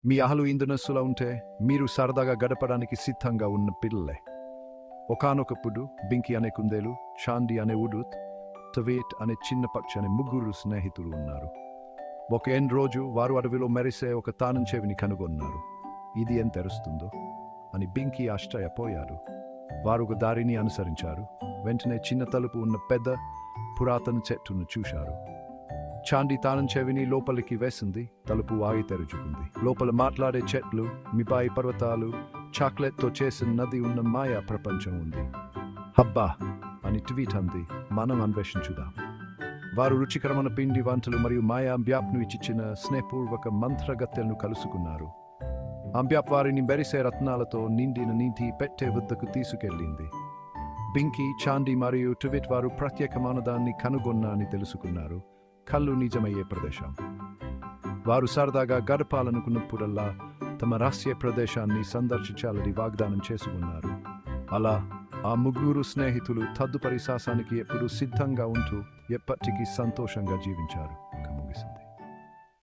మీ అహలు ఇంధనస్సులా ఉంటే మీరు సరదాగా గడపడానికి సిద్ధంగా ఉన్న పిల్లలే. ఒకానొకప్పుడు బింకి అనే కుందేలు, చాండి అనే ఉడుత్, తవేట్ అనే చిన్న పక్షి అనే ముగ్గురు స్నేహితులు ఉన్నారు. ఒక రోజు వారు అడవిలో మెరిసే ఒక తానం చెవిని కనుగొన్నారు. ఇది ఏం తెరుస్తుందో అని బింకి ఆశ్చర్యపోయారు. వారు ఒక దారిని అనుసరించారు. వెంటనే చిన్న తలుపు ఉన్న పెద్ద పురాతన చెట్టును చూశారు. చాండి తానం చెవిని లోపలికి వేసింది. తలుపు ఆగి తెరుచుకుంది. లోపల మాట్లాడే చెట్లు, మిపాయి పర్వతాలు, చాక్లెట్తో చేసిన నది ఉన్న మాయా ప్రపంచం ఉంది. హబ్బా అని ట్వీట్ అంది, మనం అన్వేషించుదాం. వారు రుచికరమైన పిండి వంటలు మరియు మాయా అంబ్యాప్ను ఇచ్చిన స్నేహపూర్వక మంత్రగత్తెలను కలుసుకున్నారు. అంబ్యాప్ వారిని మెరిసే రత్నాలతో నిండిన నీటి పెట్టె వద్దకు తీసుకెళ్ళింది. బింకి, చాండి మరియు ట్విట్ వారు ప్రత్యేకమైన దాన్ని కనుగొన్నారని తెలుసుకున్నారు. కళ్ళు నిజమయ్యే ప్రదేశం. వారు సరదాగా గడపాలనుకున్నప్పుడల్లా తమ రహస్య ప్రదేశాన్ని సందర్శించాలని వాగ్దానం చేసుకున్నారు. అలా ఆ ముగ్గురు స్నేహితులు తదుపరి సాహసానికి ఎప్పుడూ సిద్ధంగా ఉంటూ ఎప్పటికీ సంతోషంగా జీవించారు. ముగిసింది.